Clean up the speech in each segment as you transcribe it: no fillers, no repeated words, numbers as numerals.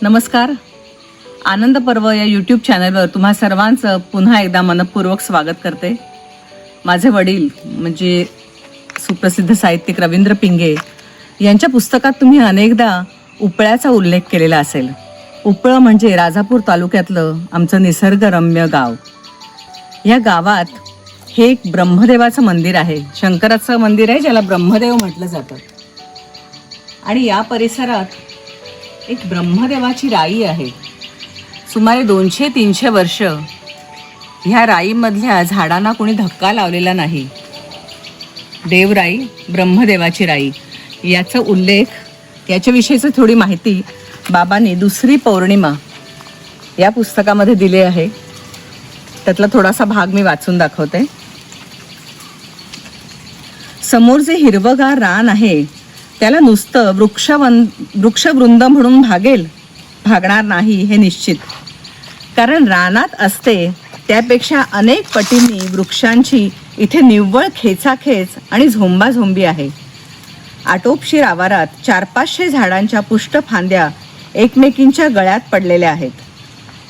नमस्कार. आनंद पर्व या यूट्यूब चॅनलवर तुम्हा सर्वांचं पुन्हा एकदा मनपूर्वक स्वागत करते. माझे वडील म्हणजे सुप्रसिद्ध साहित्यिक रवींद्र पिंगे यांच्या पुस्तकात तुम्ही अनेकदा उपळ्याचा उल्लेख केलेला असेल. उपळं म्हणजे राजापूर तालुक्यातलं आमचं निसर्गरम्य गाव. या गावात हे एक ब्रह्मदेवाचं मंदिर आहे. शंकराचं मंदिर आहे ज्याला ब्रह्मदेव म्हटलं जातं. आणि या परिसरात एक ब्रह्मदेवाची राई आहे. सुमारे 200-300 वर्ष ह्या राईमधल्या झाडांना कोणी धक्का लावलेला नाही. देवराई, ब्रह्मदेवाची राई याचा उल्लेख, याच्याविषयीचं थोडी माहिती बाबांनी दुसरी पौर्णिमा या पुस्तकामध्ये दिली आहे. त्यातला थोडासा भाग मी वाचून दाखवते. समोर जे हिरवगार रान आहे त्याला नुसतं वृक्षवृंद म्हणून भागणार नाही हे निश्चित. कारण रानात असते त्यापेक्षा अनेक पटींनी वृक्षांची इथे निव्वळ खेचाखेच आणि झोंबाझोंबी आहे. आटोपशीर आवारात 400-500 झाडांच्या पुष्ट फांद्या एकमेकींच्या गळ्यात पडलेल्या आहेत.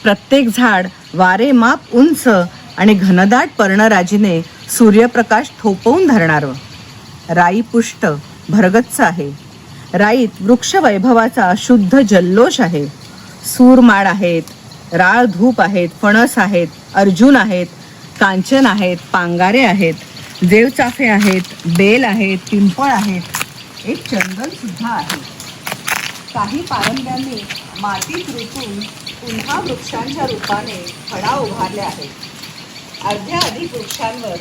प्रत्येक झाड वारेमाप उंच आणि घनदाट पर्णराजीने सूर्यप्रकाश थोपवून धरणारं. राई पुष्ट भरगच्च आहे. राईत वृक्ष वैभवाचा शुद्ध जल्लोष आहे. सूरमाड आहेत, राळ धूप आहेत, फणस आहेत, अर्जुन आहेत, कांचन आहेत, पांगारे आहेत, देवचाफे आहेत, बेल आहेत, पिंपळ आहेत, एक चंदन सुद्धा आहे. काही पारंब्यांनी मातीत रुतून पुन्हा वृक्षांच्या रूपाने फळा उभारल्या आहेत. अर्ध्या अधिक वृक्षांवर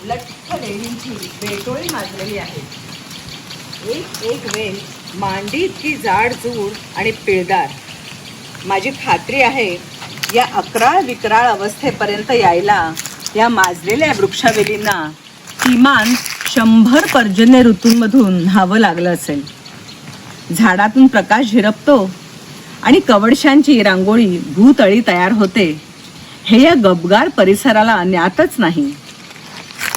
लठ्ठ लेणींची बेटोळी माजलेली आहे. एक वेल मांडी इतकी जाड जूड आणि पिळदार. माझी खात्री आहे या अकराळ विकराळ अवस्थेपर्यंत यायला या माजलेल्या वृक्षावेलींना किमान 100 पर्जन्य ऋतूंमधून न्हावं लागलं असेल. झाडातून प्रकाश झिरपतो आणि कवडशांची रांगोळी भूतळी तयार होते हे या गबगार परिसराला ज्ञातच नाही.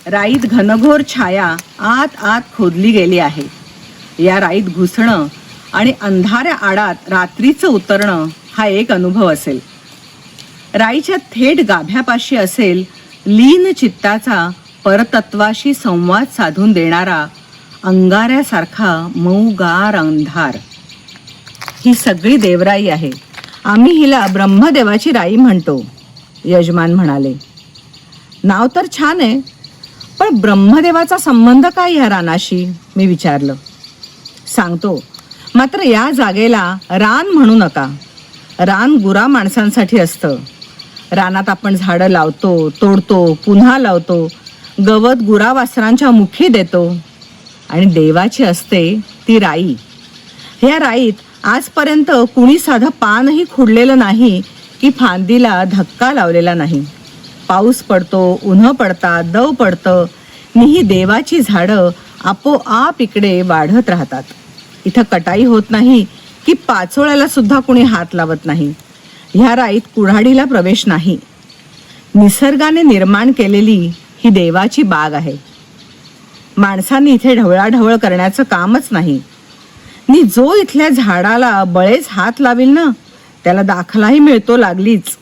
राईत घनघोर छाया आत आत खोदली गेली आहे. या राईत घुसणं आणि अंधाऱ्या आडात रात्रीचं उतरणं हा एक अनुभव असेल. राईच्या थेट गाभ्यापाशी असेल लीन चित्ताचा परतत्वाशी संवाद साधून देणारा अंगाऱ्यासारखा मऊगार अंधार. ही सगळी देवराई आहे. आम्ही हिला ब्रह्मदेवाची राई म्हणतो, यजमान म्हणाले. नाव तर छान आहे, पण ब्रह्मदेवाचा संबंध काय ह्या रानाशी, मी विचारलं. सांगतो, मात्र या जागेला रान म्हणू नका. रान गुरा माणसांसाठी असतं. रानात आपण झाडं लावतो, तोडतो, पुन्हा लावतो, गवत गुरावासरांच्या मुखी देतो. आणि देवाची असते ती राई. या राईत आजपर्यंत कुणी साधं पानही खुडलेलं नाही की फांदीला धक्का लावलेला नाही. पाऊस पडतो, उन्हं पडतात, दव पडतं, नि ही देवाची झाडं आपोआप इकडे वाढत राहतात. इथं कटाई होत नाही की पाचोळ्याला सुद्धा कुणी हात लावत नाही. ह्या राईत कुऱ्हाडीला प्रवेश नाही. निसर्गाने निर्माण केलेली ही देवाची बाग आहे. माणसांनी इथे ढवळाढवळ करण्याचं कामच नाही. नि जो इथल्या झाडाला बळेच हात लावील ना त्याला दाखलाही मिळतो लागलीच.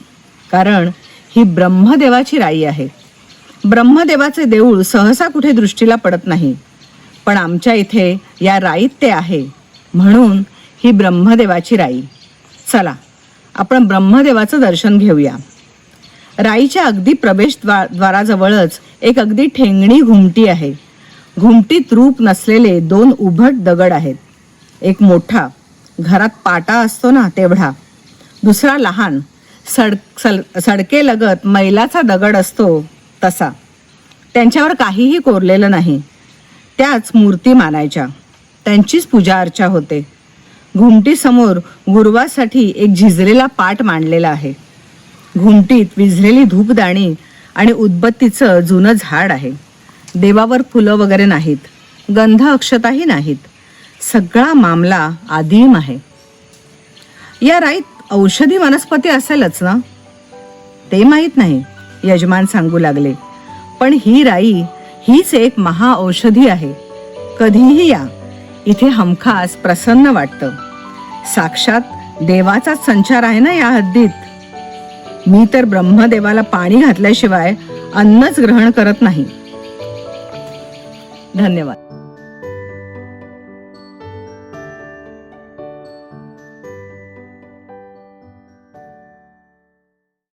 कारण ही ब्रह्मदेवाची राई आहे. ब्रह्मदेवाचे देऊळ सहसा कुठे दृष्टीला पडत नाही, पण आमच्या इथे या राईत ते आहे. म्हणून ही ब्रह्मदेवाची राई. चला आपण ब्रह्मदेवाचं दर्शन घेऊया. राईच्या अगदी प्रवेशद्वाराजवळच एक अगदी ठेंगणी घुमटी आहे. घुमटीत रूप नसलेले 2 उभट दगड आहेत. एक मोठा, घरात पाटा असतो ना तेवढा. दुसरा लहान, सडकेलगत मैलाचा दगड असतो तसा. त्यांच्यावर काहीही कोरलेलं नाही. त्याच मूर्ती मानायच्या, त्यांचीच पूजा अर्चा होते. घुमटीसमोर गुरुवासाठी एक झिजलेला पाट मांडलेला आहे. घुमटीत विझलेली धूपदाणी आणि उदबत्तीचं जुनं झाड आहे. देवावर फुलं वगैरे नाहीत, गंध अक्षताही नाहीत. सगळा मामला आदिम आहे. या राईत औषधी वनस्पती असेलच ना, ते माहीत नाही, यजमान सांगू लागले. पण ही राई हीच एक महाऔषधी आहे. कधीही या, इथे हमखास प्रसन्न वाटतं. साक्षात देवाचाच संचार आहे ना या हद्दीत. मी तर ब्रह्मदेवाला पाणी घातल्याशिवाय अन्नच ग्रहण करत नाही. धन्यवाद.